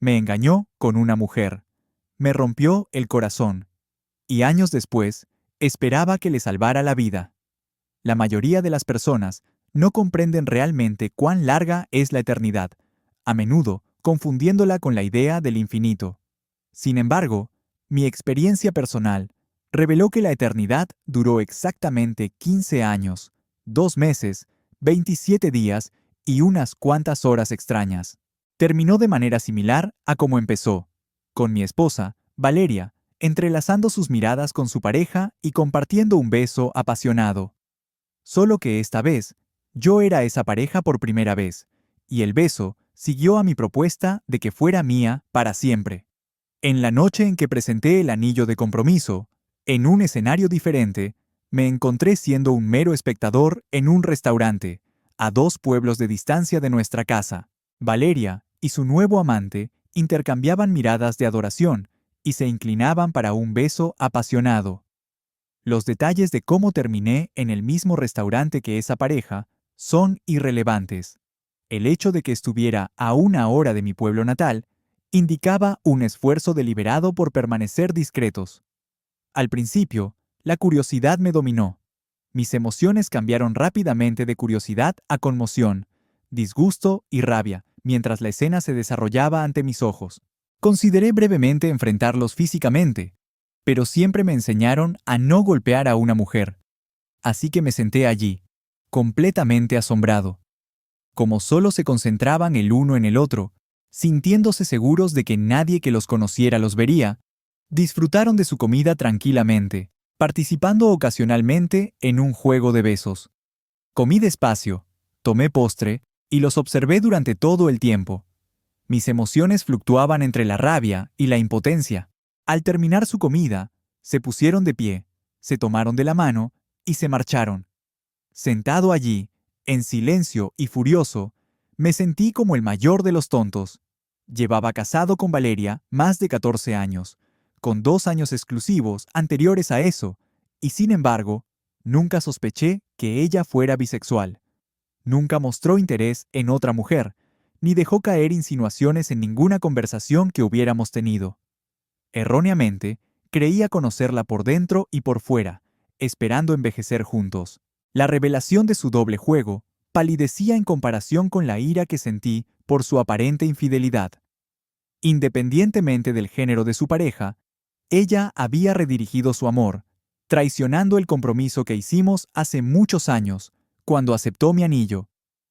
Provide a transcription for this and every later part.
Me engañó con una mujer. Me rompió el corazón. Y años después, esperaba que le salvara la vida. La mayoría de las personas no comprenden realmente cuán larga es la eternidad, a menudo confundiéndola con la idea del infinito. Sin embargo, mi experiencia personal reveló que la eternidad duró exactamente 15 años, 2 meses, 27 días y unas cuantas horas extrañas. Terminó de manera similar a como empezó, con mi esposa, Valeria, entrelazando sus miradas con su pareja y compartiendo un beso apasionado. Solo que esta vez, yo era esa pareja por primera vez, y el beso siguió a mi propuesta de que fuera mía para siempre. En la noche en que presenté el anillo de compromiso, en un escenario diferente, me encontré siendo un mero espectador en un restaurante, a 2 pueblos de distancia de nuestra casa. Valeria y su nuevo amante intercambiaban miradas de adoración y se inclinaban para un beso apasionado. Los detalles de cómo terminé en el mismo restaurante que esa pareja son irrelevantes. El hecho de que estuviera a 1 hora de mi pueblo natal indicaba un esfuerzo deliberado por permanecer discretos. Al principio, la curiosidad me dominó. Mis emociones cambiaron rápidamente de curiosidad a conmoción, disgusto y rabia, mientras la escena se desarrollaba ante mis ojos. Consideré brevemente enfrentarlos físicamente, pero siempre me enseñaron a no golpear a una mujer. Así que me senté allí, completamente asombrado. Como solo se concentraban el uno en el otro, sintiéndose seguros de que nadie que los conociera los vería, disfrutaron de su comida tranquilamente, participando ocasionalmente en un juego de besos. Comí despacio, tomé postre y los observé durante todo el tiempo. Mis emociones fluctuaban entre la rabia y la impotencia. Al terminar su comida, se pusieron de pie, se tomaron de la mano y se marcharon. Sentado allí, en silencio y furioso, me sentí como el mayor de los tontos. Llevaba casado con Valeria más de 14 años, con 2 años exclusivos anteriores a eso, y sin embargo, nunca sospeché que ella fuera bisexual. Nunca mostró interés en otra mujer, ni dejó caer insinuaciones en ninguna conversación que hubiéramos tenido. Erróneamente, creía conocerla por dentro y por fuera, esperando envejecer juntos. La revelación de su doble juego palidecía en comparación con la ira que sentí por su aparente infidelidad. Independientemente del género de su pareja, ella había redirigido su amor, traicionando el compromiso que hicimos hace muchos años, cuando aceptó mi anillo.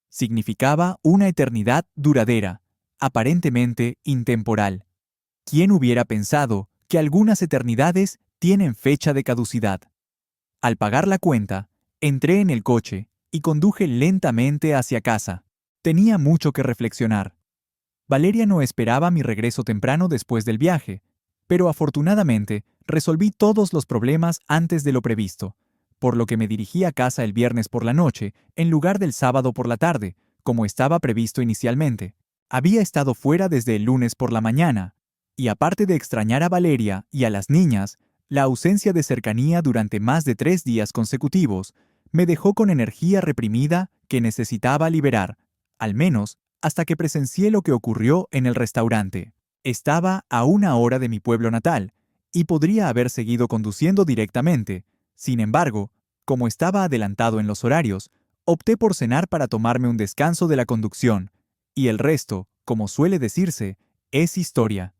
Significaba una eternidad duradera, aparentemente intemporal. ¿Quién hubiera pensado que algunas eternidades tienen fecha de caducidad? Al pagar la cuenta, entré en el coche y conduje lentamente hacia casa. Tenía mucho que reflexionar. Valeria no esperaba mi regreso temprano después del viaje, pero afortunadamente resolví todos los problemas antes de lo previsto, por lo que me dirigí a casa el viernes por la noche en lugar del sábado por la tarde, como estaba previsto inicialmente. Había estado fuera desde el lunes por la mañana, y aparte de extrañar a Valeria y a las niñas, la ausencia de cercanía durante más de 3 días consecutivos me dejó con energía reprimida que necesitaba liberar, al menos hasta que presencié lo que ocurrió en el restaurante. Estaba a 1 hora de mi pueblo natal, y podría haber seguido conduciendo directamente. Sin embargo, como estaba adelantado en los horarios, opté por cenar para tomarme un descanso de la conducción, y el resto, como suele decirse, es historia.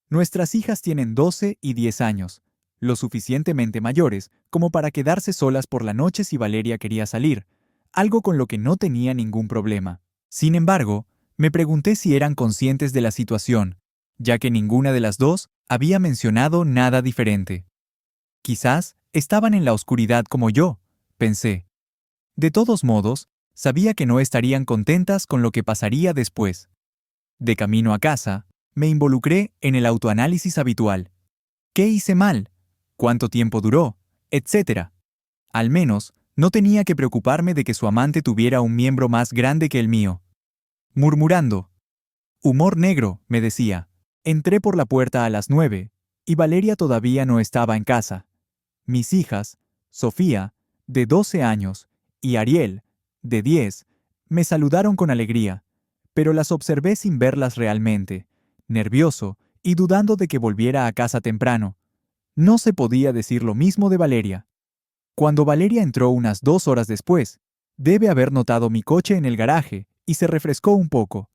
Nuestras hijas tienen 12 y 10 años, lo suficientemente mayores como para quedarse solas por la noche si Valeria quería salir, algo con lo que no tenía ningún problema. Sin embargo, me pregunté si eran conscientes de la situación, ya que ninguna de las dos había mencionado nada diferente. Quizás estaban en la oscuridad como yo, pensé. De todos modos, sabía que no estarían contentas con lo que pasaría después. De camino a casa, me involucré en el autoanálisis habitual. ¿Qué hice mal? ¿Cuánto tiempo duró? Etcétera. Al menos, no tenía que preocuparme de que su amante tuviera un miembro más grande que el mío. Murmurando. Humor negro, me decía. Entré por la puerta a las 9, y Valeria todavía no estaba en casa. Mis hijas, Sofía, de 12 años, y Ariel, de 10, me saludaron con alegría, pero las observé sin verlas realmente, nervioso y dudando de que volviera a casa temprano. No se podía decir lo mismo de Valeria. Cuando Valeria entró unas 2 horas después, debe haber notado mi coche en el garaje y se refrescó un poco.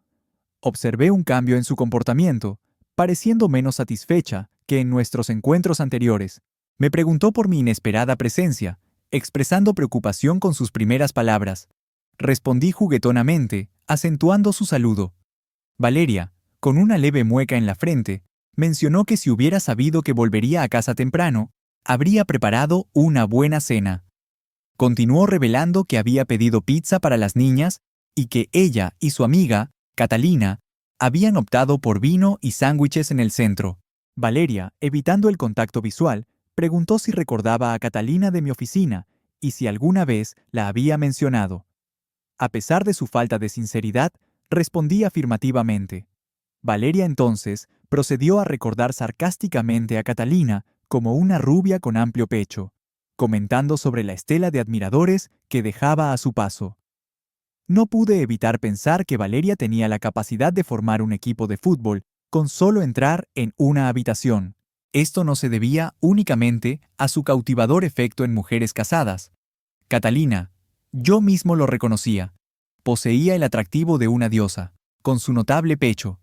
Observé un cambio en su comportamiento, pareciendo menos satisfecha que en nuestros encuentros anteriores. Me preguntó por mi inesperada presencia, expresando preocupación con sus primeras palabras. Respondí juguetonamente, acentuando su saludo. Valeria, con una leve mueca en la frente, mencionó que si hubiera sabido que volvería a casa temprano, habría preparado una buena cena. Continuó revelando que había pedido pizza para las niñas y que ella y su amiga, Catalina, habían optado por vino y sándwiches en el centro. Valeria, evitando el contacto visual, preguntó si recordaba a Catalina de mi oficina y si alguna vez la había mencionado. A pesar de su falta de sinceridad, respondí afirmativamente. Valeria entonces procedió a recordar sarcásticamente a Catalina como una rubia con amplio pecho, comentando sobre la estela de admiradores que dejaba a su paso. No pude evitar pensar que Valeria tenía la capacidad de formar un equipo de fútbol con solo entrar en una habitación. Esto no se debía únicamente a su cautivador efecto en mujeres casadas. Catalina, yo mismo lo reconocía, poseía el atractivo de una diosa, con su notable pecho.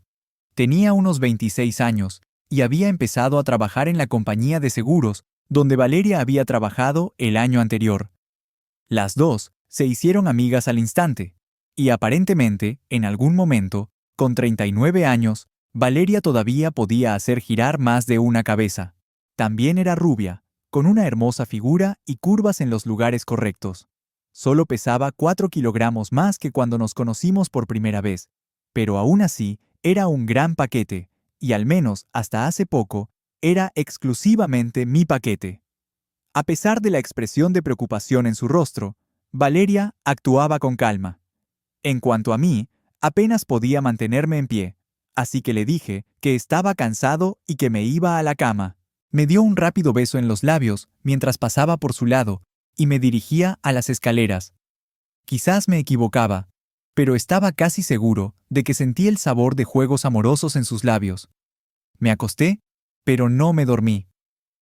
Tenía unos 26 años y había empezado a trabajar en la compañía de seguros donde Valeria había trabajado el año anterior. Las dos se hicieron amigas al instante, y aparentemente, en algún momento, con 39 años, Valeria todavía podía hacer girar más de una cabeza. También era rubia, con una hermosa figura y curvas en los lugares correctos. Solo pesaba 4 kilogramos más que cuando nos conocimos por primera vez, pero aún así era un gran paquete, y al menos hasta hace poco, era exclusivamente mi paquete. A pesar de la expresión de preocupación en su rostro, Valeria actuaba con calma. En cuanto a mí, apenas podía mantenerme en pie, así que le dije que estaba cansado y que me iba a la cama. Me dio un rápido beso en los labios mientras pasaba por su lado y me dirigía a las escaleras. Quizás me equivocaba, pero estaba casi seguro de que sentí el sabor de juegos amorosos en sus labios. Me acosté, pero no me dormí.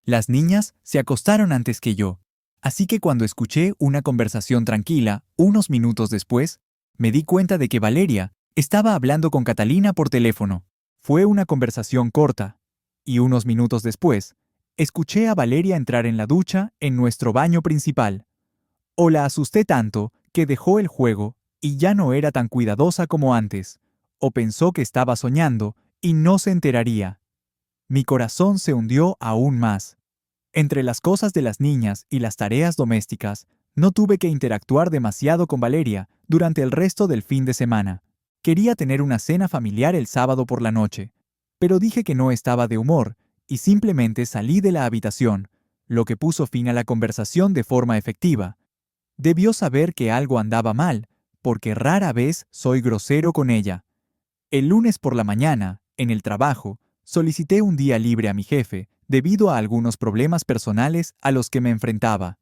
Las niñas se acostaron antes que yo, así que cuando escuché una conversación tranquila, unos minutos después, me di cuenta de que Valeria estaba hablando con Catalina por teléfono. Fue una conversación corta, y unos minutos después, escuché a Valeria entrar en la ducha en nuestro baño principal. O la asusté tanto que dejó el juego y ya no era tan cuidadosa como antes, o pensó que estaba soñando y no se enteraría. Mi corazón se hundió aún más. Entre las cosas de las niñas y las tareas domésticas, no tuve que interactuar demasiado con Valeria durante el resto del fin de semana. Quería tener una cena familiar el sábado por la noche, pero dije que no estaba de humor y simplemente salí de la habitación, lo que puso fin a la conversación de forma efectiva. Debió saber que algo andaba mal, porque rara vez soy grosero con ella. El lunes por la mañana, en el trabajo, solicité un día libre a mi jefe debido a algunos problemas personales a los que me enfrentaba.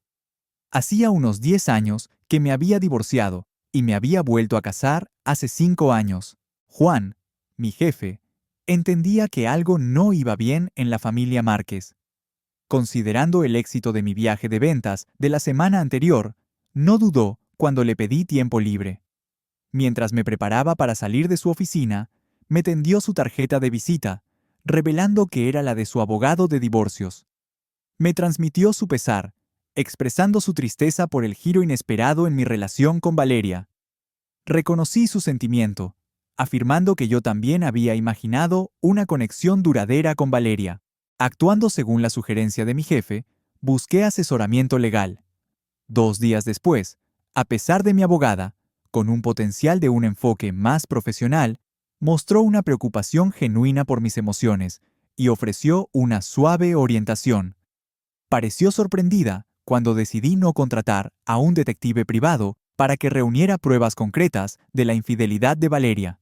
Hacía unos 10 años que me había divorciado y me había vuelto a casar hace 5 años. Juan, mi jefe, entendía que algo no iba bien en la familia Márquez. Considerando el éxito de mi viaje de ventas de la semana anterior, no dudó cuando le pedí tiempo libre. Mientras me preparaba para salir de su oficina, me tendió su tarjeta de visita, revelando que era la de su abogado de divorcios. Me transmitió su pesar, expresando su tristeza por el giro inesperado en mi relación con Valeria. Reconocí su sentimiento, afirmando que yo también había imaginado una conexión duradera con Valeria. Actuando según la sugerencia de mi jefe, busqué asesoramiento legal. 2 días después, a pesar de mi abogada, con un potencial de un enfoque más profesional, mostró una preocupación genuina por mis emociones y ofreció una suave orientación. Pareció sorprendida cuando decidí no contratar a un detective privado para que reuniera pruebas concretas de la infidelidad de Valeria.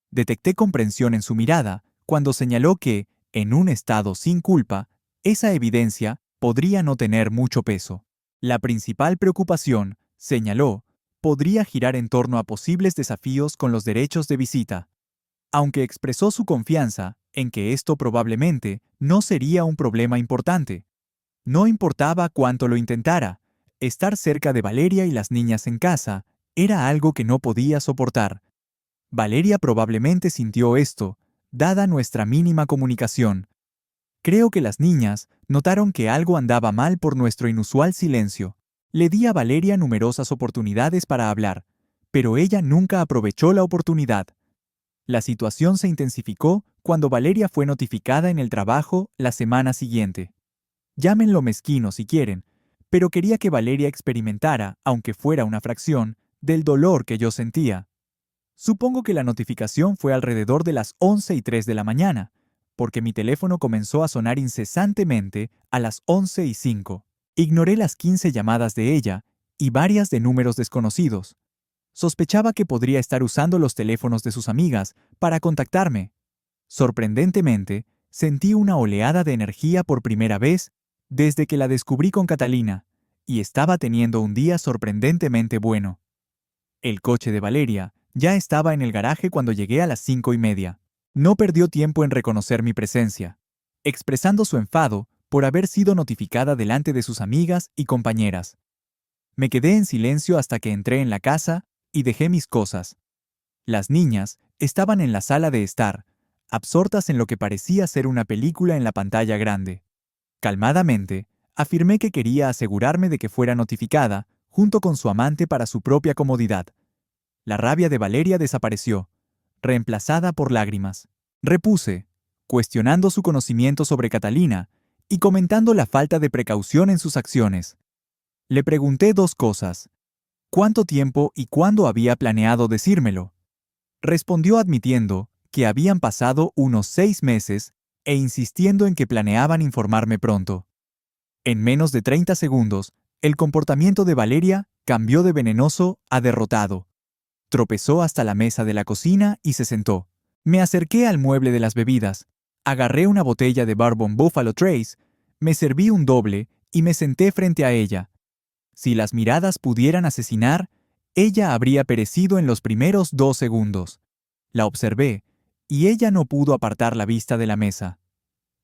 Detecté comprensión en su mirada cuando señaló que, en un estado sin culpa, esa evidencia podría no tener mucho peso. La principal preocupación, señaló, podría girar en torno a posibles desafíos con los derechos de visita. aunque expresó su confianza en que esto probablemente no sería un problema importante. No importaba cuánto lo intentara, estar cerca de Valeria y las niñas en casa era algo que no podía soportar. Valeria probablemente sintió esto, dada nuestra mínima comunicación. Creo que las niñas notaron que algo andaba mal por nuestro inusual silencio. Le di a Valeria numerosas oportunidades para hablar, pero ella nunca aprovechó la oportunidad. La situación se intensificó cuando Valeria fue notificada en el trabajo la semana siguiente. Llámenlo mezquino si quieren, pero quería que Valeria experimentara, aunque fuera una fracción, del dolor que yo sentía. Supongo que la notificación fue alrededor de las 11:03 de la mañana, porque mi teléfono comenzó a sonar incesantemente a las 11:05. Ignoré las 15 llamadas de ella y varias de números desconocidos. Sospechaba que podría estar usando los teléfonos de sus amigas para contactarme. Sorprendentemente, sentí una oleada de energía por primera vez desde que la descubrí con Catalina, y estaba teniendo un día sorprendentemente bueno. El coche de Valeria ya estaba en el garaje cuando llegué a las 5:30. No perdió tiempo en reconocer mi presencia, expresando su enfado por haber sido notificada delante de sus amigas y compañeras. Me quedé en silencio hasta que entré en la casa y dejé mis cosas. Las niñas estaban en la sala de estar, absortas en lo que parecía ser una película en la pantalla grande. Calmadamente, afirmé que quería asegurarme de que fuera notificada, junto con su amante para su propia comodidad. La rabia de Valeria desapareció, reemplazada por lágrimas. Repuse, cuestionando su conocimiento sobre Catalina y comentando la falta de precaución en sus acciones. Le pregunté dos cosas: ¿cuánto tiempo y cuándo había planeado decírmelo? Respondió admitiendo que habían pasado unos 6 meses e insistiendo en que planeaban informarme pronto. En menos de 30 segundos, el comportamiento de Valeria cambió de venenoso a derrotado. Tropezó hasta la mesa de la cocina y se sentó. Me acerqué al mueble de las bebidas, agarré una botella de Bourbon Buffalo Trace, me serví un doble y me senté frente a ella. Si las miradas pudieran asesinar, ella habría perecido en los primeros 2 segundos. La observé, y ella no pudo apartar la vista de la mesa.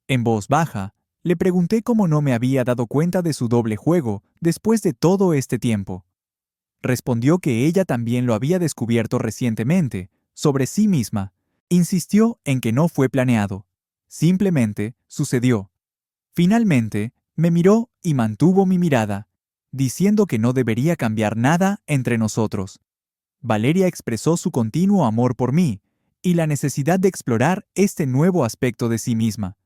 En voz baja, le pregunté cómo no me había dado cuenta de su doble juego después de todo este tiempo. Respondió que ella también lo había descubierto recientemente, sobre sí misma. Insistió en que no fue planeado. Simplemente sucedió. Finalmente, me miró y mantuvo mi mirada, diciendo que no debería cambiar nada entre nosotros. Valeria expresó su continuo amor por mí y la necesidad de explorar este nuevo aspecto de sí misma.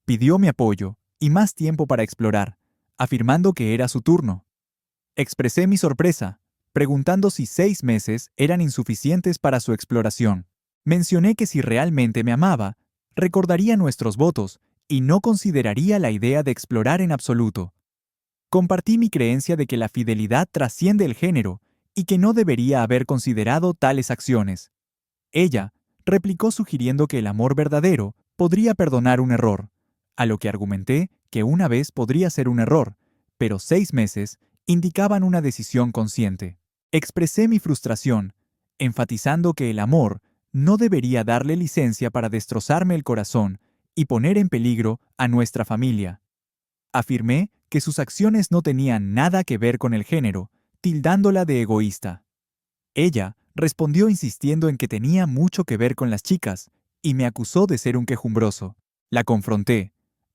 Pidió mi apoyo y más tiempo para explorar, afirmando que era su turno. Expresé mi sorpresa, preguntando si 6 meses eran insuficientes para su exploración. Mencioné que si realmente me amaba, recordaría nuestros votos y no consideraría la idea de explorar en absoluto. Compartí mi creencia de que la fidelidad trasciende el género y que no debería haber considerado tales acciones. Ella replicó sugiriendo que el amor verdadero podría perdonar un error, a lo que argumenté que una vez podría ser un error, pero 6 meses indicaban una decisión consciente. Expresé mi frustración, enfatizando que el amor no debería darle licencia para destrozarme el corazón y poner en peligro a nuestra familia. Afirmé que sus acciones no tenían nada que ver con el género, tildándola de egoísta. Ella respondió insistiendo en que tenía mucho que ver con las chicas, y me acusó de ser un quejumbroso. La confronté,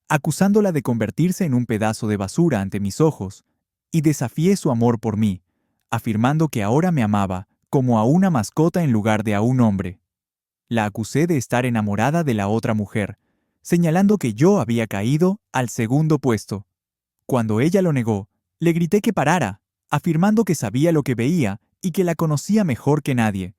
acusándola de convertirse en un pedazo de basura ante mis ojos, y desafié su amor por mí, afirmando que ahora me amaba como a una mascota en lugar de a un hombre. La acusé de estar enamorada de la otra mujer, señalando que yo había caído al segundo puesto. Cuando ella lo negó, le grité que parara, afirmando que sabía lo que veía y que la conocía mejor que nadie.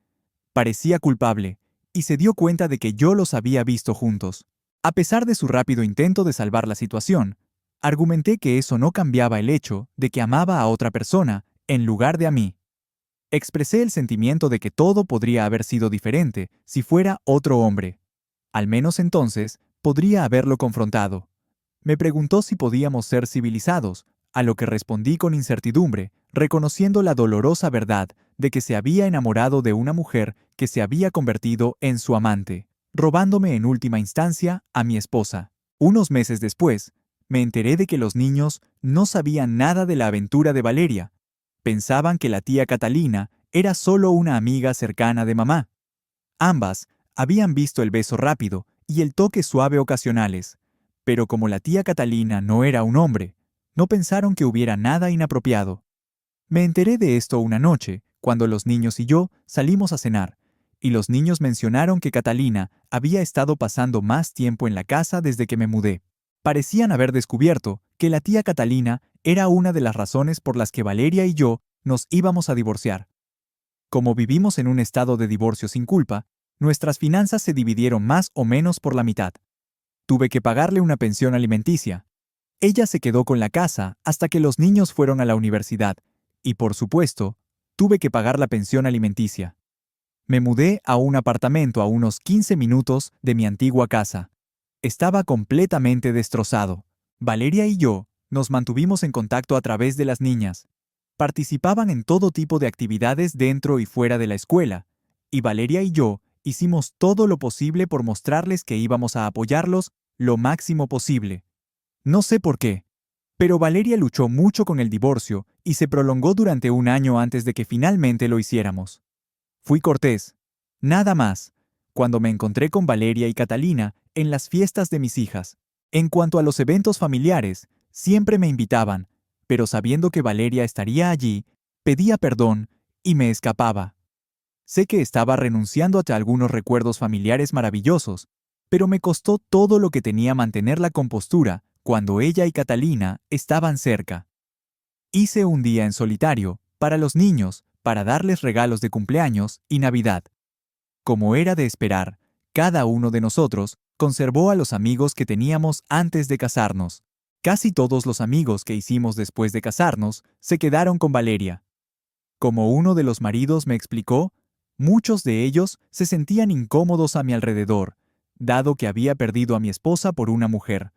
Parecía culpable, y se dio cuenta de que yo los había visto juntos. A pesar de su rápido intento de salvar la situación, argumenté que eso no cambiaba el hecho de que amaba a otra persona en lugar de a mí. Expresé el sentimiento de que todo podría haber sido diferente si fuera otro hombre. Al menos entonces, podría haberlo confrontado. Me preguntó si podíamos ser civilizados, a lo que respondí con incertidumbre, reconociendo la dolorosa verdad de que se había enamorado de una mujer que se había convertido en su amante. robándome en última instancia a mi esposa. Unos meses después, me enteré de que los niños no sabían nada de la aventura de Valeria. Pensaban que la tía Catalina era solo una amiga cercana de mamá. Ambas habían visto el beso rápido y el toque suave ocasionales, pero como la tía Catalina no era un hombre, no pensaron que hubiera nada inapropiado. Me enteré de esto una noche, cuando los niños y yo salimos a cenar, y los niños mencionaron que Catalina había estado pasando más tiempo en la casa desde que me mudé. Parecían haber descubierto que la tía Catalina era una de las razones por las que Valeria y yo nos íbamos a divorciar. Como vivimos en un estado de divorcio sin culpa, nuestras finanzas se dividieron más o menos por la mitad. Tuve que pagarle una pensión alimenticia. Ella se quedó con la casa hasta que los niños fueron a la universidad, y por supuesto, tuve que pagar la pensión alimenticia. Me mudé a un apartamento a unos 15 minutos de mi antigua casa. Estaba completamente destrozado. Valeria y yo nos mantuvimos en contacto a través de las niñas. Participaban en todo tipo de actividades dentro y fuera de la escuela, y Valeria y yo hicimos todo lo posible por mostrarles que íbamos a apoyarlos lo máximo posible. No sé por qué, pero Valeria luchó mucho con el divorcio y se prolongó durante un año antes de que finalmente lo hiciéramos. Fui cortés, nada más, cuando me encontré con Valeria y Catalina en las fiestas de mis hijas. En cuanto a los eventos familiares, siempre me invitaban, pero sabiendo que Valeria estaría allí, pedía perdón y me escapaba. Sé que estaba renunciando a algunos recuerdos familiares maravillosos, pero me costó todo lo que tenía mantener la compostura cuando ella y Catalina estaban cerca. Hice un día en solitario, para los niños, para darles regalos de cumpleaños y Navidad. Como era de esperar, cada uno de nosotros conservó a los amigos que teníamos antes de casarnos. Casi todos los amigos que hicimos después de casarnos se quedaron con Valeria. Como uno de los maridos me explicó, muchos de ellos se sentían incómodos a mi alrededor, dado que había perdido a mi esposa por una mujer.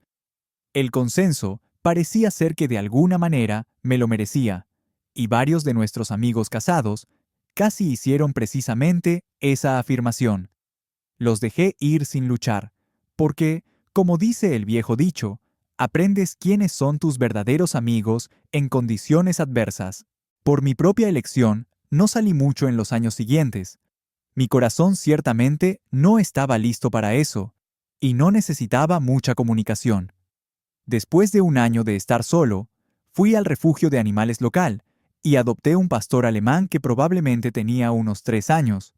El consenso parecía ser que de alguna manera me lo merecía, y varios de nuestros amigos casados casi hicieron precisamente esa afirmación. Los dejé ir sin luchar, porque, como dice el viejo dicho, aprendes quiénes son tus verdaderos amigos en condiciones adversas. Por mi propia elección, no salí mucho en los años siguientes. Mi corazón ciertamente no estaba listo para eso, y no necesitaba mucha comunicación. Después de un año de estar solo, fui al refugio de animales local y adopté un pastor alemán que probablemente tenía unos 3 años.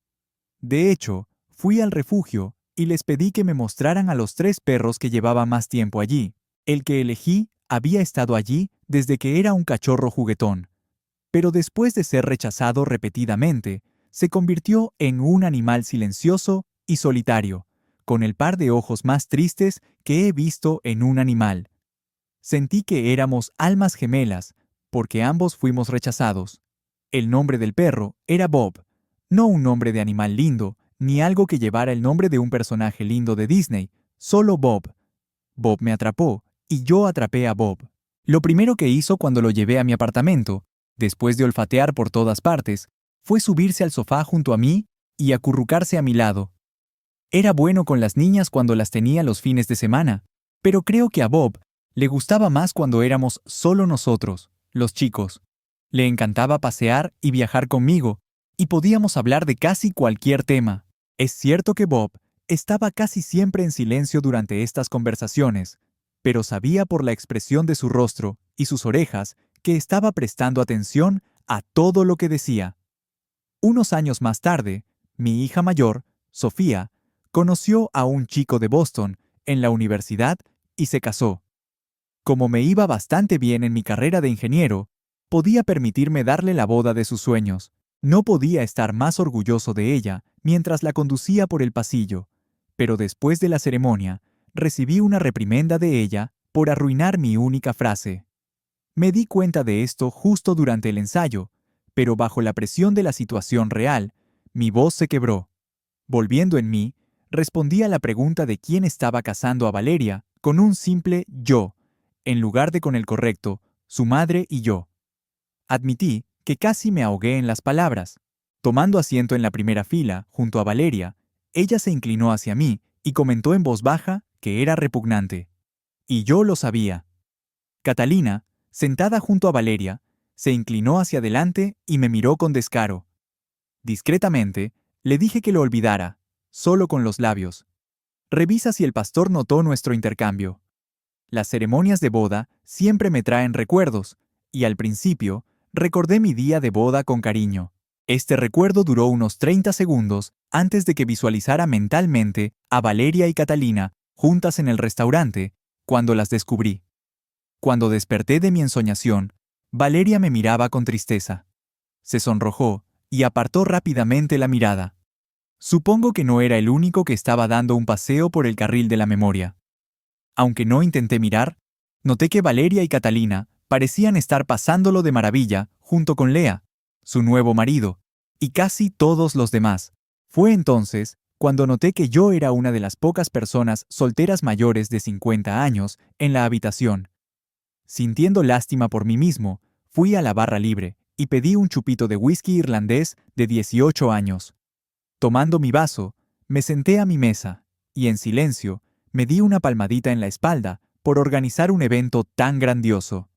De hecho, fui al refugio y les pedí que me mostraran a los 3 perros que llevaba más tiempo allí. El que elegí había estado allí desde que era un cachorro juguetón, pero después de ser rechazado repetidamente, se convirtió en un animal silencioso y solitario, con el par de ojos más tristes que he visto en un animal. Sentí que éramos almas gemelas, porque ambos fuimos rechazados. El nombre del perro era Bob, no un nombre de animal lindo, ni algo que llevara el nombre de un personaje lindo de Disney, solo Bob. Bob me atrapó, y yo atrapé a Bob. Lo primero que hizo cuando lo llevé a mi apartamento, después de olfatear por todas partes, fue subirse al sofá junto a mí y acurrucarse a mi lado. Era bueno con las niñas cuando las tenía los fines de semana, pero creo que a Bob le gustaba más cuando éramos solo nosotros, los chicos. Le encantaba pasear y viajar conmigo, y podíamos hablar de casi cualquier tema. Es cierto que Bob estaba casi siempre en silencio durante estas conversaciones, pero sabía por la expresión de su rostro y sus orejas que estaba prestando atención a todo lo que decía. Unos años más tarde, mi hija mayor, Sofía, conoció a un chico de Boston en la universidad y se casó. Como me iba bastante bien en mi carrera de ingeniero, podía permitirme darle la boda de sus sueños. No podía estar más orgulloso de ella mientras la conducía por el pasillo, pero después de la ceremonia, recibí una reprimenda de ella por arruinar mi única frase. Me di cuenta de esto justo durante el ensayo, pero bajo la presión de la situación real, mi voz se quebró. Volviendo en mí, respondí a la pregunta de quién estaba casando a Valeria con un simple yo, en lugar de con el correcto, su madre y yo. Admití que casi me ahogué en las palabras. Tomando asiento en la primera fila, junto a Valeria, ella se inclinó hacia mí y comentó en voz baja que era repugnante. Y yo lo sabía. Catalina, sentada junto a Valeria, se inclinó hacia adelante y me miró con descaro. Discretamente, le dije que lo olvidara, solo con los labios. Revisa si el pastor notó nuestro intercambio. Las ceremonias de boda siempre me traen recuerdos, y al principio, recordé mi día de boda con cariño. Este recuerdo duró unos 30 segundos antes de que visualizara mentalmente a Valeria y Catalina juntas en el restaurante, cuando las descubrí. Cuando desperté de mi ensoñación, Valeria me miraba con tristeza. Se sonrojó y apartó rápidamente la mirada. Supongo que no era el único que estaba dando un paseo por el carril de la memoria. Aunque no intenté mirar, noté que Valeria y Catalina parecían estar pasándolo de maravilla junto con Lea, su nuevo marido, y casi todos los demás. Fue entonces cuando noté que yo era una de las pocas personas solteras mayores de 50 años en la habitación. Sintiendo lástima por mí mismo, fui a la barra libre y pedí un chupito de whisky irlandés de 18 años. Tomando mi vaso, me senté a mi mesa y, en silencio, me di una palmadita en la espalda por organizar un evento tan grandioso.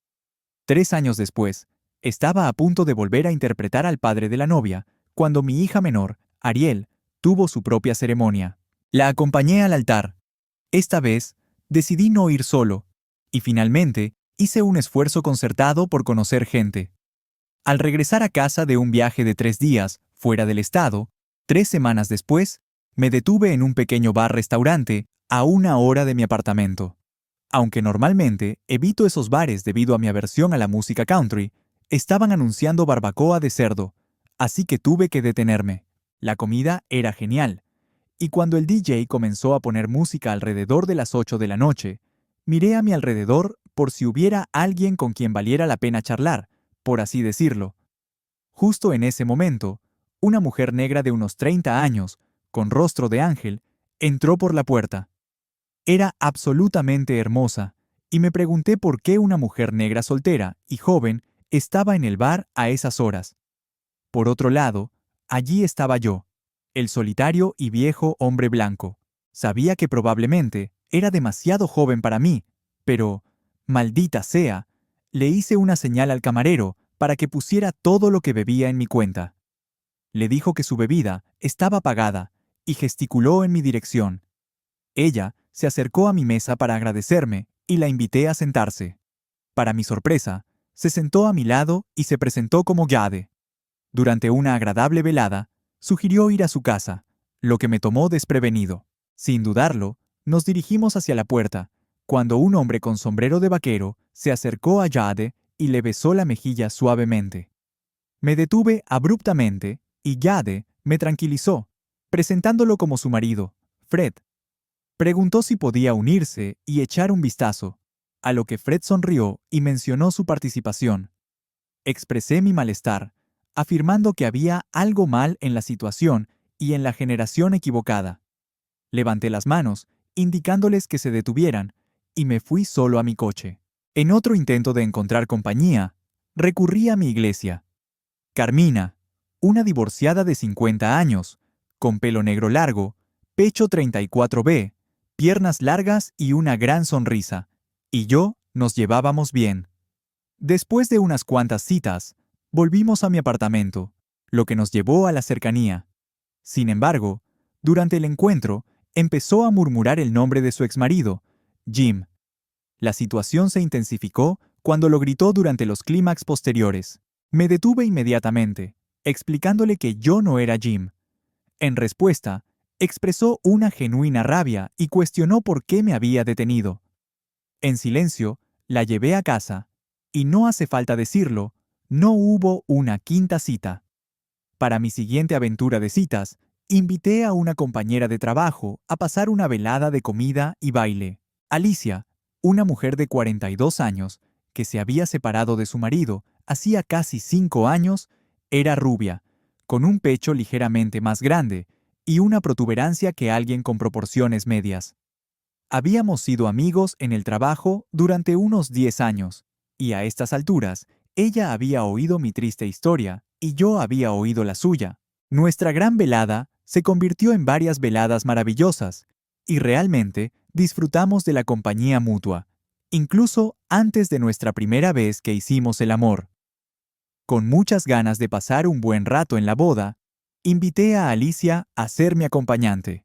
3 años después, estaba a punto de volver a interpretar al padre de la novia, cuando mi hija menor, Ariel, tuvo su propia ceremonia. La acompañé al altar. Esta vez, decidí no ir solo, y finalmente hice un esfuerzo concertado por conocer gente. Al regresar a casa de un viaje de 3 días, fuera del estado, 3 semanas después, me detuve en un pequeño bar-restaurante a 1 hora de mi apartamento. Aunque normalmente evito esos bares debido a mi aversión a la música country, estaban anunciando barbacoa de cerdo, así que tuve que detenerme. La comida era genial, y cuando el DJ comenzó a poner música alrededor de las 8 de la noche, miré a mi alrededor por si hubiera alguien con quien valiera la pena charlar, por así decirlo. Justo en ese momento, una mujer negra de unos 30 años, con rostro de ángel, entró por la puerta. Era absolutamente hermosa, y me pregunté por qué una mujer negra soltera y joven estaba en el bar a esas horas. Por otro lado, allí estaba yo, el solitario y viejo hombre blanco. Sabía que probablemente era demasiado joven para mí, pero, maldita sea, le hice una señal al camarero para que pusiera todo lo que bebía en mi cuenta. Le dijo que su bebida estaba pagada y gesticuló en mi dirección. Ella se acercó a mi mesa para agradecerme y la invité a sentarse. Para mi sorpresa, se sentó a mi lado y se presentó como Jade. Durante una agradable velada, sugirió ir a su casa, lo que me tomó desprevenido. Sin dudarlo, nos dirigimos hacia la puerta, cuando un hombre con sombrero de vaquero se acercó a Jade y le besó la mejilla suavemente. Me detuve abruptamente y Jade me tranquilizó, presentándolo como su marido, Fred. Preguntó si podía unirse y echar un vistazo, a lo que Fred sonrió y mencionó su participación. Expresé mi malestar, afirmando que había algo mal en la situación y en la generación equivocada. Levanté las manos, indicándoles que se detuvieran, y me fui solo a mi coche. En otro intento de encontrar compañía, recurrí a mi iglesia. Carmina, una divorciada de 50 años, con pelo negro largo, pecho 34B, piernas largas y una gran sonrisa, y yo nos llevábamos bien. Después de unas cuantas citas, volvimos a mi apartamento, lo que nos llevó a la cercanía. Sin embargo, durante el encuentro, empezó a murmurar el nombre de su exmarido, Jim. La situación se intensificó cuando lo gritó durante los clímax posteriores. Me detuve inmediatamente, explicándole que yo no era Jim. En respuesta, expresó una genuina rabia y cuestionó por qué me había detenido. En silencio, la llevé a casa, y no hace falta decirlo, no hubo una quinta cita. Para mi siguiente aventura de citas, invité a una compañera de trabajo a pasar una velada de comida y baile. Alicia, una mujer de 42 años, que se había separado de su marido hacía casi 5 años, era rubia, con un pecho ligeramente más grande y una protuberancia que alguien con proporciones medias. Habíamos sido amigos en el trabajo durante unos 10 años, y a estas alturas, ella había oído mi triste historia y yo había oído la suya. Nuestra gran velada se convirtió en varias veladas maravillosas, y realmente disfrutamos de la compañía mutua, incluso antes de nuestra primera vez que hicimos el amor. Con muchas ganas de pasar un buen rato en la boda, invité a Alicia a ser mi acompañante.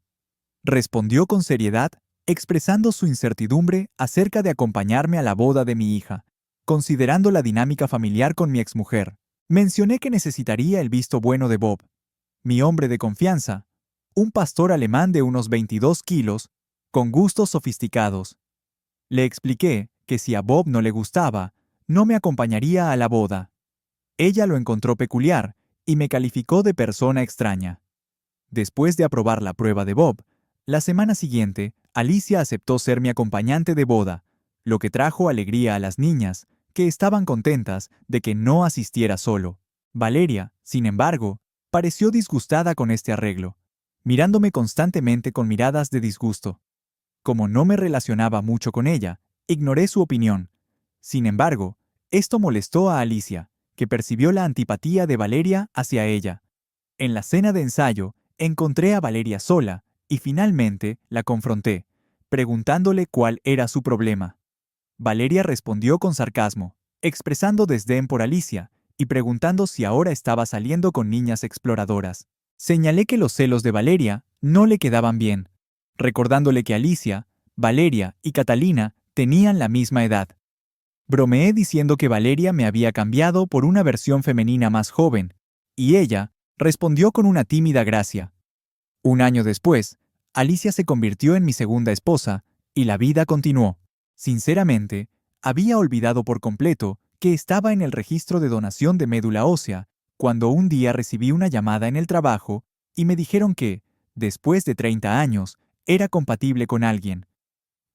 Respondió con seriedad, expresando su incertidumbre acerca de acompañarme a la boda de mi hija, considerando la dinámica familiar con mi exmujer. Mencioné que necesitaría el visto bueno de Bob, mi hombre de confianza, un pastor alemán de unos 22 kilos, con gustos sofisticados. Le expliqué que si a Bob no le gustaba, no me acompañaría a la boda. Ella lo encontró peculiar y me calificó de persona extraña. Después de aprobar la prueba de Bob, la semana siguiente, Alicia aceptó ser mi acompañante de boda, lo que trajo alegría a las niñas, que estaban contentas de que no asistiera solo. Valeria, sin embargo, pareció disgustada con este arreglo, mirándome constantemente con miradas de disgusto. Como no me relacionaba mucho con ella, ignoré su opinión. Sin embargo, esto molestó a Alicia, que percibió la antipatía de Valeria hacia ella. En la cena de ensayo, encontré a Valeria sola y finalmente la confronté, preguntándole cuál era su problema. Valeria respondió con sarcasmo, expresando desdén por Alicia y preguntando si ahora estaba saliendo con niñas exploradoras. Señalé que los celos de Valeria no le quedaban bien, recordándole que Alicia, Valeria y Catalina tenían la misma edad. Bromeé diciendo que Valeria me había cambiado por una versión femenina más joven, y ella respondió con una tímida gracia. Un año después, Alicia se convirtió en mi segunda esposa, y la vida continuó. Sinceramente, había olvidado por completo que estaba en el registro de donación de médula ósea, cuando un día recibí una llamada en el trabajo y me dijeron que, después de 30 años, era compatible con alguien.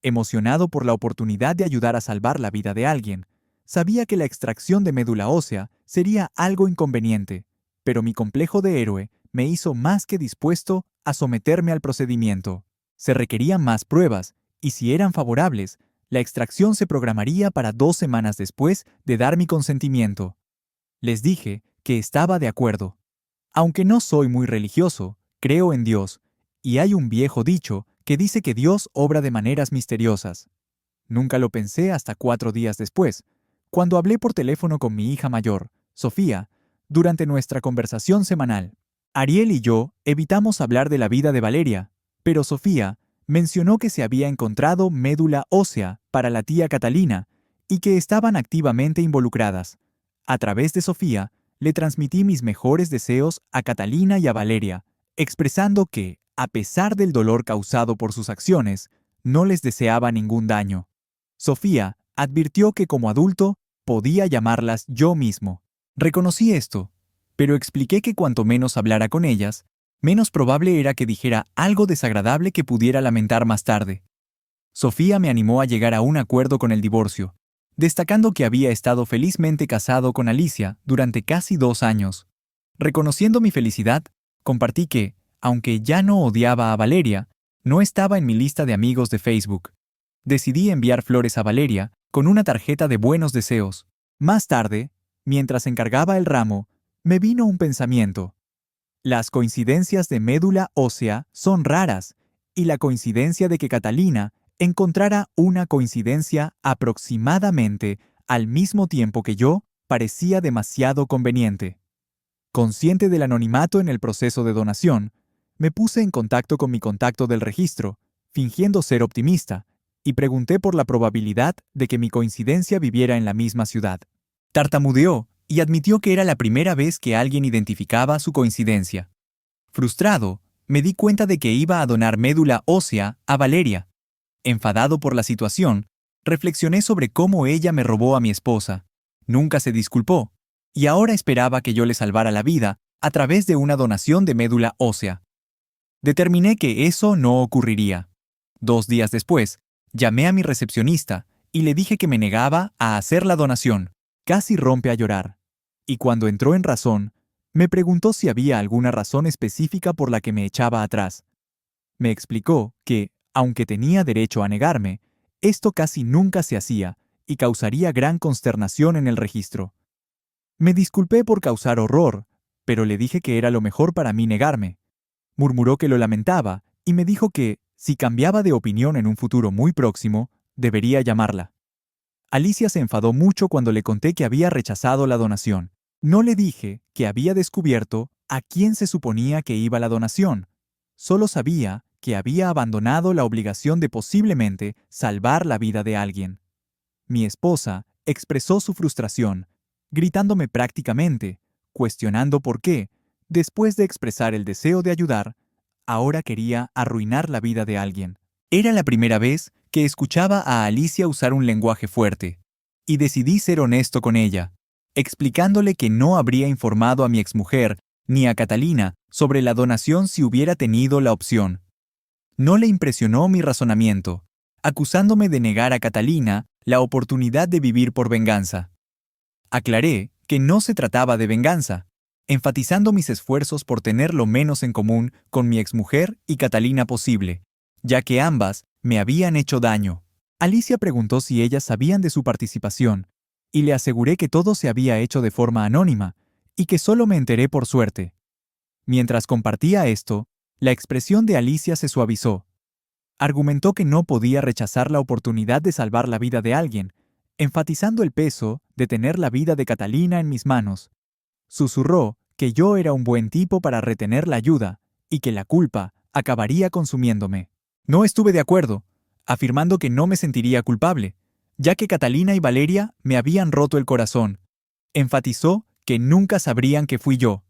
Emocionado por la oportunidad de ayudar a salvar la vida de alguien, sabía que la extracción de médula ósea sería algo inconveniente, pero mi complejo de héroe me hizo más que dispuesto a someterme al procedimiento. Se requerían más pruebas, y si eran favorables, la extracción se programaría para 2 semanas después de dar mi consentimiento. Les dije que estaba de acuerdo. Aunque no soy muy religioso, creo en Dios, y hay un viejo dicho que dice que Dios obra de maneras misteriosas. Nunca lo pensé hasta 4 días después, cuando hablé por teléfono con mi hija mayor, Sofía, durante nuestra conversación semanal. Ariel y yo evitamos hablar de la vida de Valeria, pero Sofía mencionó que se había encontrado médula ósea para la tía Catalina y que estaban activamente involucradas. A través de Sofía, le transmití mis mejores deseos a Catalina y a Valeria, expresando que, a pesar del dolor causado por sus acciones, no les deseaba ningún daño. Sofía advirtió que como adulto podía llamarlas yo mismo. Reconocí esto, pero expliqué que cuanto menos hablara con ellas, menos probable era que dijera algo desagradable que pudiera lamentar más tarde. Sofía me animó a llegar a un acuerdo con el divorcio, destacando que había estado felizmente casado con Alicia durante casi 2 años. Reconociendo mi felicidad, compartí que, aunque ya no odiaba a Valeria, no estaba en mi lista de amigos de Facebook. Decidí enviar flores a Valeria con una tarjeta de buenos deseos. Más tarde, mientras encargaba el ramo, me vino un pensamiento. Las coincidencias de médula ósea son raras, y la coincidencia de que Catalina encontrara una coincidencia aproximadamente al mismo tiempo que yo parecía demasiado conveniente. Consciente del anonimato en el proceso de donación, me puse en contacto con mi contacto del registro, fingiendo ser optimista, y pregunté por la probabilidad de que mi coincidencia viviera en la misma ciudad. Tartamudeó y admitió que era la primera vez que alguien identificaba su coincidencia. Frustrado, me di cuenta de que iba a donar médula ósea a Valeria. Enfadado por la situación, reflexioné sobre cómo ella me robó a mi esposa. Nunca se disculpó, y ahora esperaba que yo le salvara la vida a través de una donación de médula ósea. Determiné que eso no ocurriría. 2 días después, llamé a mi recepcionista y le dije que me negaba a hacer la donación. Casi rompe a llorar. Y cuando entró en razón, me preguntó si había alguna razón específica por la que me echaba atrás. Me explicó que, aunque tenía derecho a negarme, esto casi nunca se hacía y causaría gran consternación en el registro. Me disculpé por causar horror, pero le dije que era lo mejor para mí negarme. Murmuró que lo lamentaba y me dijo que, Si cambiaba de opinión en un futuro muy próximo, debería llamarla. Alicia se enfadó mucho cuando le conté que había rechazado la donación. No le dije que había descubierto a quién se suponía que iba la donación. Solo sabía que había abandonado la obligación de posiblemente salvar la vida de alguien. Mi esposa expresó su frustración, gritándome prácticamente, cuestionando por qué, después de expresar el deseo de ayudar, ahora quería arruinar la vida de alguien. Era la primera vez que escuchaba a Alicia usar un lenguaje fuerte, y decidí ser honesto con ella, explicándole que no habría informado a mi exmujer ni a Catalina sobre la donación si hubiera tenido la opción. No le impresionó mi razonamiento, acusándome de negar a Catalina la oportunidad de vivir por venganza. Aclaré que no se trataba de venganza, enfatizando mis esfuerzos por tener lo menos en común con mi exmujer y Catalina posible, ya que ambas me habían hecho daño. Alicia preguntó si ellas sabían de su participación, y le aseguré que todo se había hecho de forma anónima, y que solo me enteré por suerte. Mientras compartía esto, la expresión de Alicia se suavizó. Argumentó que no podía rechazar la oportunidad de salvar la vida de alguien, enfatizando el peso de tener la vida de Catalina en mis manos. Susurró que yo era un buen tipo para retener la ayuda y que la culpa acabaría consumiéndome. No estuve de acuerdo, afirmando que no me sentiría culpable, ya que Catalina y Valeria me habían roto el corazón. Enfatizó que nunca sabrían que fui yo.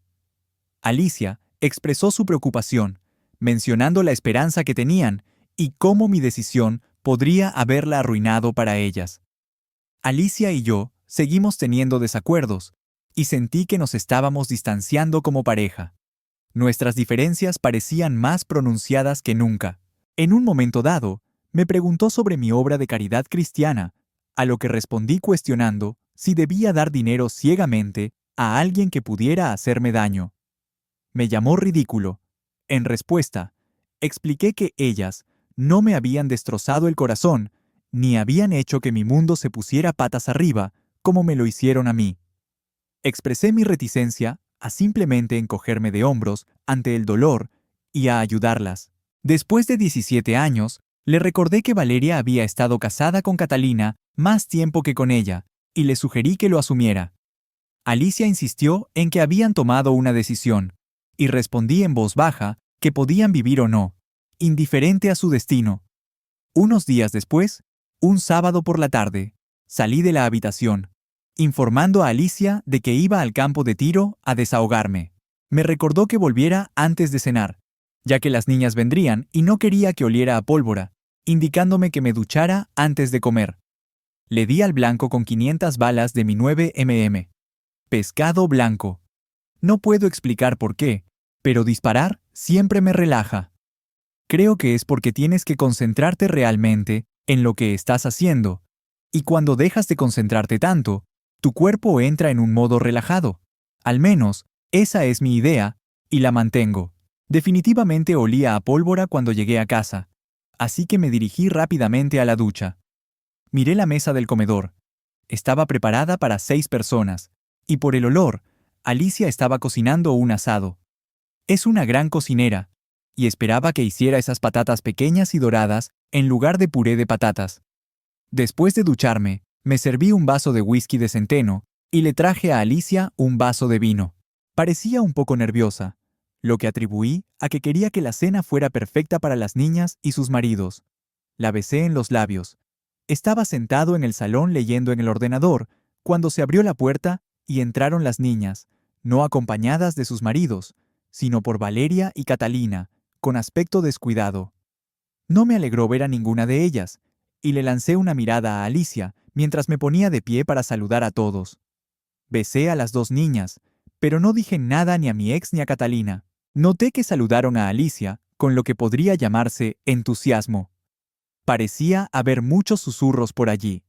Alicia expresó su preocupación, mencionando la esperanza que tenían y cómo mi decisión podría haberla arruinado para ellas. Alicia y yo seguimos teniendo desacuerdos, y sentí que nos estábamos distanciando como pareja. Nuestras diferencias parecían más pronunciadas que nunca. En un momento dado, me preguntó sobre mi obra de caridad cristiana, a lo que respondí cuestionando si debía dar dinero ciegamente a alguien que pudiera hacerme daño. Me llamó ridículo. En respuesta, expliqué que ellas no me habían destrozado el corazón, ni habían hecho que mi mundo se pusiera patas arriba, como me lo hicieron a mí. Expresé mi reticencia a simplemente encogerme de hombros ante el dolor y a ayudarlas. Después de 17 años, le recordé que Valeria había estado casada con Catalina más tiempo que con ella, y le sugerí que lo asumiera. Alicia insistió en que habían tomado una decisión, y respondí en voz baja que podían vivir o no, indiferente a su destino. Unos días después, un sábado por la tarde, salí de la habitación, informando a Alicia de que iba al campo de tiro a desahogarme. Me recordó que volviera antes de cenar, ya que las niñas vendrían y no quería que oliera a pólvora, indicándome que me duchara antes de comer. Le di al blanco con 500 balas de mi 9mm. Pescado blanco. No puedo explicar por qué, pero disparar siempre me relaja. Creo que es porque tienes que concentrarte realmente en lo que estás haciendo, y cuando dejas de concentrarte tanto, tu cuerpo entra en un modo relajado. Al menos, esa es mi idea, y la mantengo. Definitivamente olía a pólvora cuando llegué a casa, así que me dirigí rápidamente a la ducha. Miré la mesa del comedor. Estaba preparada para 6 personas, y por el olor, Alicia estaba cocinando un asado. Es una gran cocinera, y esperaba que hiciera esas patatas pequeñas y doradas en lugar de puré de patatas. Después de ducharme, me serví un vaso de whisky de centeno y le traje a Alicia un vaso de vino. Parecía un poco nerviosa, lo que atribuí a que quería que la cena fuera perfecta para las niñas y sus maridos. La besé en los labios. Estaba sentado en el salón leyendo en el ordenador, cuando se abrió la puerta y entraron las niñas, no acompañadas de sus maridos, sino por Valeria y Catalina, con aspecto descuidado. No me alegró ver a ninguna de ellas, y le lancé una mirada a Alicia mientras me ponía de pie para saludar a todos. Besé a las 2 niñas, pero no dije nada ni a mi ex ni a Catalina. Noté que saludaron a Alicia con lo que podría llamarse entusiasmo. Parecía haber muchos susurros por allí.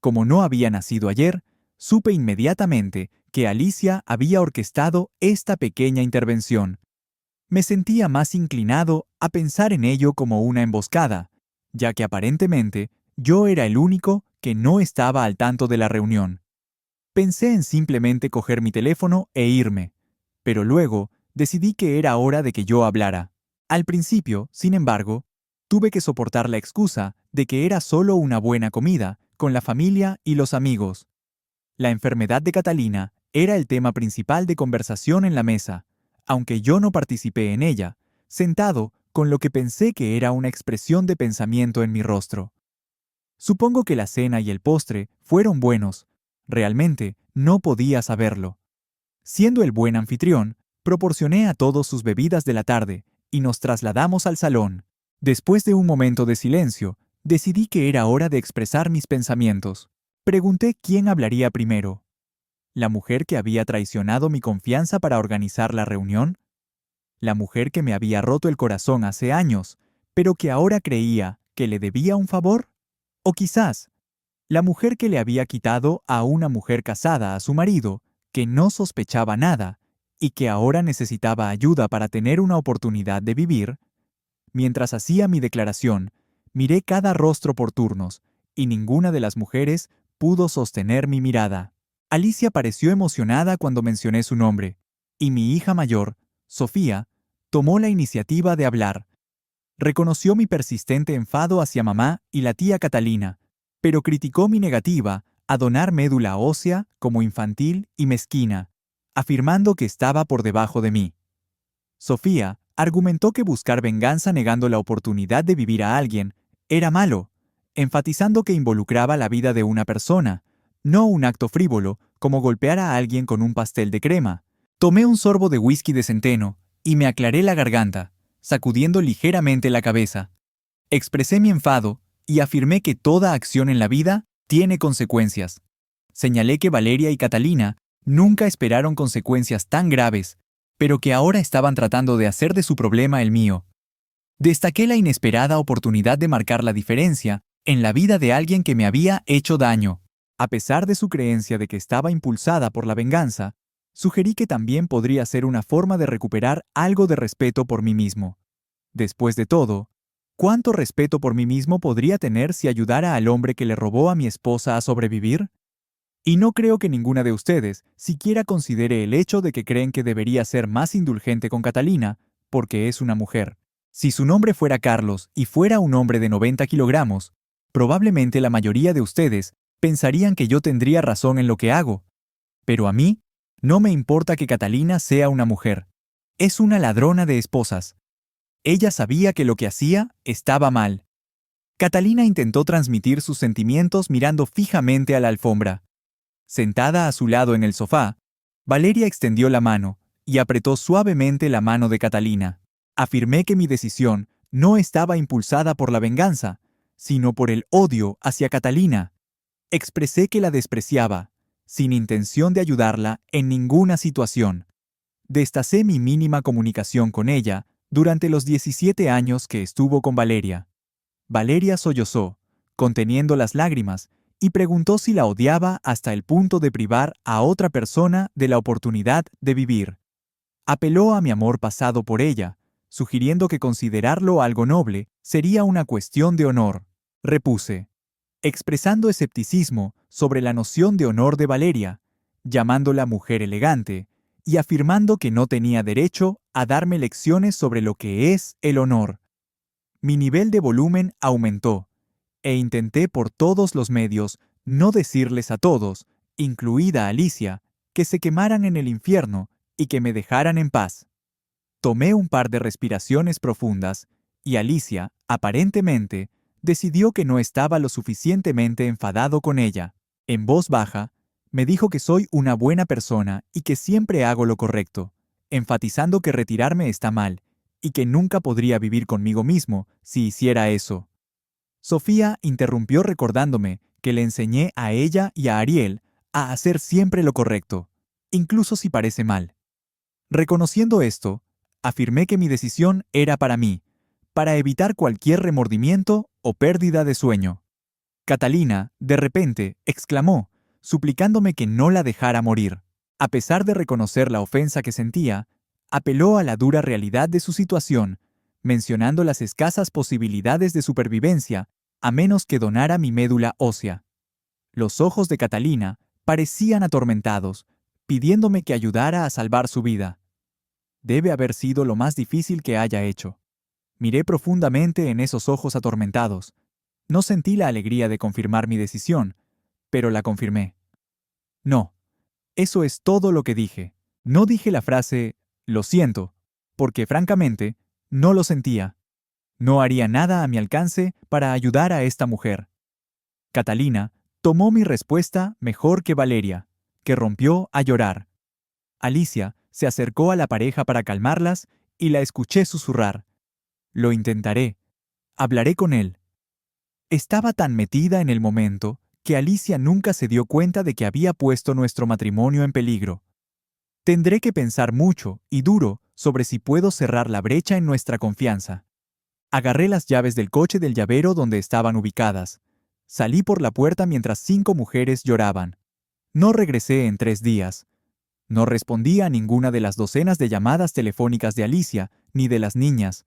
Como no había nacido ayer, supe inmediatamente que Alicia había orquestado esta pequeña intervención. Me sentía más inclinado a pensar en ello como una emboscada, ya que aparentemente yo era el único que no estaba al tanto de la reunión. Pensé en simplemente coger mi teléfono e irme, pero luego decidí que era hora de que yo hablara. Al principio, sin embargo, Tuve que soportar la excusa de que era solo una buena comida, con la familia y los amigos. La enfermedad de Catalina era el tema principal de conversación en la mesa, aunque yo no participé en ella, sentado con lo que pensé que era una expresión de pensamiento en mi rostro. Supongo que la cena y el postre fueron buenos. Realmente no podía saberlo. Siendo el buen anfitrión, proporcioné a todos sus bebidas de la tarde y nos trasladamos al salón. Después de un momento de silencio, decidí que era hora de expresar mis pensamientos. Pregunté quién hablaría primero. ¿La mujer que había traicionado mi confianza para organizar la reunión? ¿La mujer que me había roto el corazón hace años, pero que ahora creía que le debía un favor? ¿O quizás la mujer que le había quitado a una mujer casada a su marido, que no sospechaba nada y que ahora necesitaba ayuda para tener una oportunidad de vivir? Mientras hacía mi declaración, miré cada rostro por turnos, y ninguna de las mujeres pudo sostener mi mirada. Alicia pareció emocionada cuando mencioné su nombre, y mi hija mayor, Sofía, tomó la iniciativa de hablar. Reconoció mi persistente enfado hacia mamá y la tía Catalina, pero criticó mi negativa a donar médula ósea como infantil y mezquina, afirmando que estaba por debajo de mí. Sofía argumentó que buscar venganza negando la oportunidad de vivir a alguien era malo, enfatizando que involucraba la vida de una persona, no un acto frívolo como golpear a alguien con un pastel de crema. Tomé un sorbo de whisky de centeno y me aclaré la garganta, sacudiendo ligeramente la cabeza. Expresé mi enfado y afirmé que toda acción en la vida tiene consecuencias. Señalé que Valeria y Catalina nunca esperaron consecuencias tan graves, pero que ahora estaban tratando de hacer de su problema el mío. Destaqué la inesperada oportunidad de marcar la diferencia en la vida de alguien que me había hecho daño. A pesar de su creencia de que estaba impulsada por la venganza, sugerí que también podría ser una forma de recuperar algo de respeto por mí mismo. Después de todo, ¿cuánto respeto por mí mismo podría tener si ayudara al hombre que le robó a mi esposa a sobrevivir? Y no creo que ninguna de ustedes siquiera considere el hecho de que creen que debería ser más indulgente con Catalina, porque es una mujer. Si su nombre fuera Carlos y fuera un hombre de 90 kilogramos, probablemente la mayoría de ustedes pensarían que yo tendría razón en lo que hago. Pero a mí, no me importa que Catalina sea una mujer. Es una ladrona de esposas. Ella sabía que lo que hacía estaba mal. Catalina intentó transmitir sus sentimientos mirando fijamente a la alfombra. Sentada a su lado en el sofá, Valeria extendió la mano y apretó suavemente la mano de Catalina. Afirmé que mi decisión no estaba impulsada por la venganza, sino por el odio hacia Catalina. Expresé que la despreciaba, sin intención de ayudarla en ninguna situación. Destacé mi mínima comunicación con ella durante los 17 años que estuvo con Valeria. Valeria sollozó, conteniendo las lágrimas, y preguntó si la odiaba hasta el punto de privar a otra persona de la oportunidad de vivir. Apeló a mi amor pasado por ella, sugiriendo que considerarlo algo noble sería una cuestión de honor. Repuse, expresando escepticismo sobre la noción de honor de Valeria, llamándola mujer elegante, y afirmando que no tenía derecho a darme lecciones sobre lo que es el honor. Mi nivel de volumen aumentó, e intenté por todos los medios no decirles a todos, incluida Alicia, que se quemaran en el infierno y que me dejaran en paz. Tomé un par de respiraciones profundas, y Alicia, aparentemente, decidió que no estaba lo suficientemente enfadado con ella. En voz baja, me dijo que soy una buena persona y que siempre hago lo correcto, enfatizando que retirarme está mal, y que nunca podría vivir conmigo mismo si hiciera eso. Sofía interrumpió recordándome que le enseñé a ella y a Ariel a hacer siempre lo correcto, incluso si parece mal. Reconociendo esto, afirmé que mi decisión era para mí, para evitar cualquier remordimiento o pérdida de sueño. Catalina, de repente, exclamó, suplicándome que no la dejara morir. A pesar de reconocer la ofensa que sentía, apeló a la dura realidad de su situación, mencionando las escasas posibilidades de supervivencia a menos que donara mi médula ósea. Los ojos de Catalina parecían atormentados, pidiéndome que ayudara a salvar su vida. Debe haber sido lo más difícil que haya hecho. Miré profundamente en esos ojos atormentados. No sentí la alegría de confirmar mi decisión, pero la confirmé. No, eso es todo lo que dije. No dije la frase, lo siento, porque francamente, no lo sentía. No haría nada a mi alcance para ayudar a esta mujer. Catalina tomó mi respuesta mejor que Valeria, que rompió a llorar. Alicia se acercó a la pareja para calmarlas y la escuché susurrar. Lo intentaré. Hablaré con él. Estaba tan metida en el momento que Alicia nunca se dio cuenta de que había puesto nuestro matrimonio en peligro. Tendré que pensar mucho y duro sobre si puedo cerrar la brecha en nuestra confianza. Agarré las llaves del coche del llavero donde estaban ubicadas. Salí por la puerta mientras 5 mujeres lloraban. No regresé en 3 días. No respondí a ninguna de las docenas de llamadas telefónicas de Alicia ni de las niñas.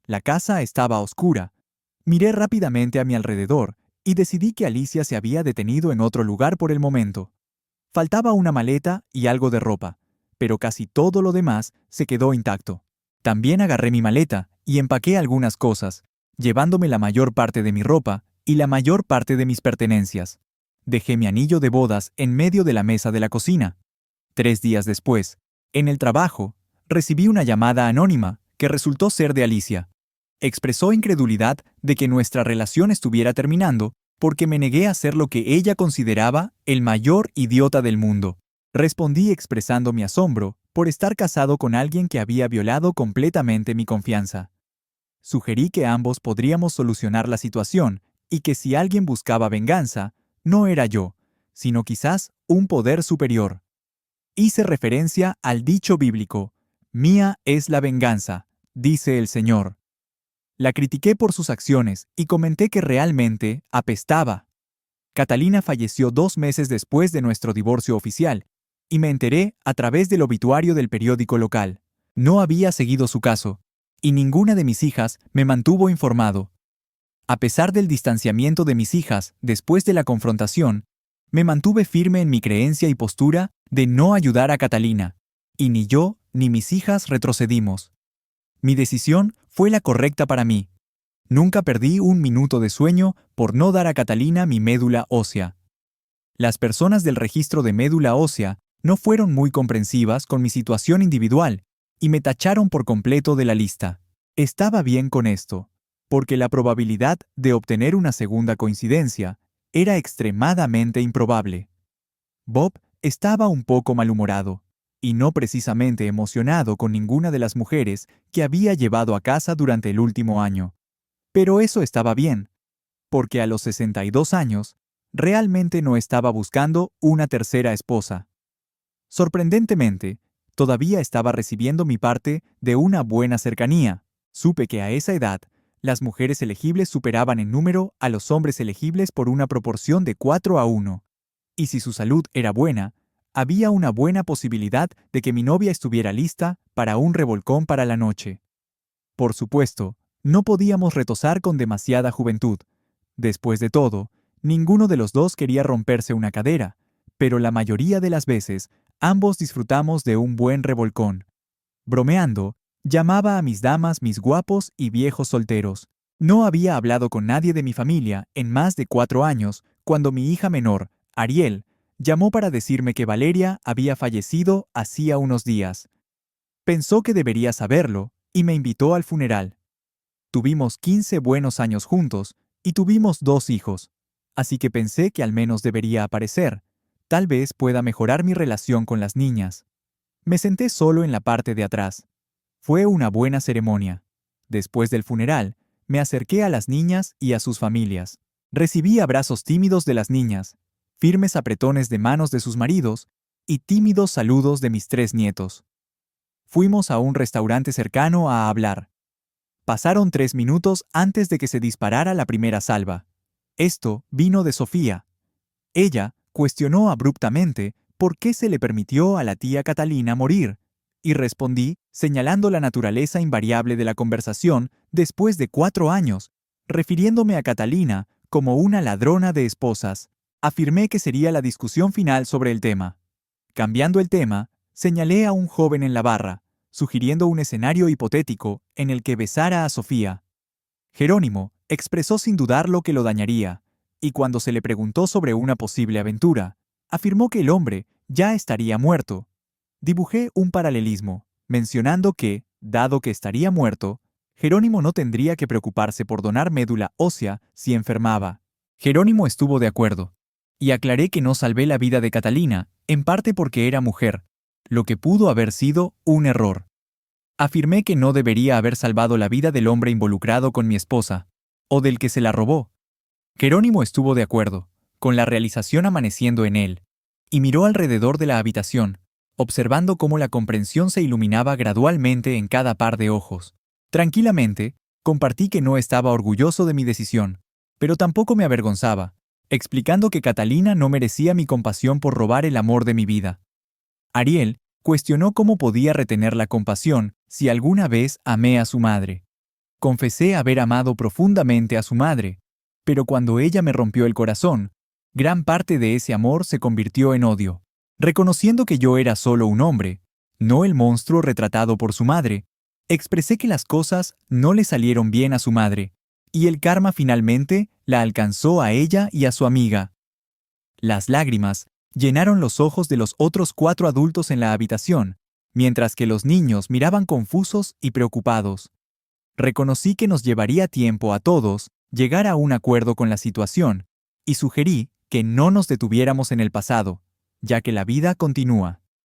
La casa estaba oscura. Miré rápidamente a mi alrededor y decidí que Alicia se había detenido en otro lugar por el momento. Faltaba una maleta y algo de ropa, pero casi todo lo demás se quedó intacto. También agarré mi maleta y empaqué algunas cosas, llevándome la mayor parte de mi ropa y la mayor parte de mis pertenencias. Dejé mi anillo de bodas en medio de la mesa de la cocina. 3 días después, en el trabajo, recibí una llamada anónima que resultó ser de Alicia. Expresó incredulidad de que nuestra relación estuviera terminando porque me negué a ser lo que ella consideraba el mayor idiota del mundo. Respondí expresando mi asombro por estar casado con alguien que había violado completamente mi confianza. Sugerí que ambos podríamos solucionar la situación y que si alguien buscaba venganza, no era yo, sino quizás un poder superior. Hice referencia al dicho bíblico, «Mía es la venganza», dice el Señor. La critiqué por sus acciones y comenté que realmente apestaba. Catalina falleció 2 meses después de nuestro divorcio oficial, y me enteré a través del obituario del periódico local. No había seguido su caso, y ninguna de mis hijas me mantuvo informado. A pesar del distanciamiento de mis hijas después de la confrontación, me mantuve firme en mi creencia y postura de no ayudar a Catalina, y ni yo ni mis hijas retrocedimos. Mi decisión fue la correcta para mí. Nunca perdí un minuto de sueño por no dar a Catalina mi médula ósea. Las personas del registro de médula ósea no fueron muy comprensivas con mi situación individual y me tacharon por completo de la lista. Estaba bien con esto, porque la probabilidad de obtener una segunda coincidencia era extremadamente improbable. Bob estaba un poco malhumorado, y no precisamente emocionado con ninguna de las mujeres que había llevado a casa durante el último año. Pero eso estaba bien, porque a los 62 años, realmente no estaba buscando una tercera esposa. Sorprendentemente, todavía estaba recibiendo mi parte de una buena cercanía. Supe que a esa edad, las mujeres elegibles superaban en número a los hombres elegibles por una proporción de 4-1. Y si su salud era buena, había una buena posibilidad de que mi novia estuviera lista para un revolcón para la noche. Por supuesto, no podíamos retosar con demasiada juventud. Después de todo, ninguno de los dos quería romperse una cadera, pero la mayoría de las veces, ambos disfrutamos de un buen revolcón. Bromeando, llamaba a mis damas mis guapos y viejos solteros. No había hablado con nadie de mi familia en más de 4 años cuando mi hija menor, Ariel, llamó para decirme que Valeria había fallecido hacía unos días. Pensó que debería saberlo y me invitó al funeral. Tuvimos 15 buenos años juntos y tuvimos 2 hijos, así que pensé que al menos debería aparecer. Tal vez pueda mejorar mi relación con las niñas. Me senté solo en la parte de atrás. Fue una buena ceremonia. Después del funeral, me acerqué a las niñas y a sus familias. Recibí abrazos tímidos de las niñas, firmes apretones de manos de sus maridos y tímidos saludos de mis 3 nietos. Fuimos a un restaurante cercano a hablar. Pasaron 3 minutos antes de que se disparara la primera salva. Esto vino de Sofía. Ella cuestionó abruptamente por qué se le permitió a la tía Catalina morir, y respondí señalando la naturaleza invariable de la conversación después de 4 años, refiriéndome a Catalina como una ladrona de esposas. Afirmé que sería la discusión final sobre el tema. Cambiando el tema, señalé a un joven en la barra, sugiriendo un escenario hipotético en el que besara a Sofía. Jerónimo expresó sin dudarlo que lo dañaría, y cuando se le preguntó sobre una posible aventura, afirmó que el hombre ya estaría muerto. Dibujé un paralelismo, mencionando que, dado que estaría muerto, Jerónimo no tendría que preocuparse por donar médula ósea si enfermaba. Jerónimo estuvo de acuerdo, y aclaré que no salvé la vida de Catalina, en parte porque era mujer, lo que pudo haber sido un error. Afirmé que no debería haber salvado la vida del hombre involucrado con mi esposa, o del que se la robó. Jerónimo estuvo de acuerdo, con la realización amaneciendo en él, y miró alrededor de la habitación, observando cómo la comprensión se iluminaba gradualmente en cada par de ojos. Tranquilamente, compartí que no estaba orgulloso de mi decisión, pero tampoco me avergonzaba, explicando que Catalina no merecía mi compasión por robar el amor de mi vida. Ariel cuestionó cómo podía retener la compasión si alguna vez amé a su madre. Confesé haber amado profundamente a su madre, pero cuando ella me rompió el corazón, gran parte de ese amor se convirtió en odio. Reconociendo que yo era solo un hombre, no el monstruo retratado por su madre, expresé que las cosas no le salieron bien a su madre, y el karma finalmente la alcanzó a ella y a su amiga. Las lágrimas llenaron los ojos de los otros 4 adultos en la habitación, mientras que los niños miraban confusos y preocupados. Reconocí que nos llevaría tiempo a todos llegar a un acuerdo con la situación, y sugerí que no nos detuviéramos en el pasado, ya que la vida continúa.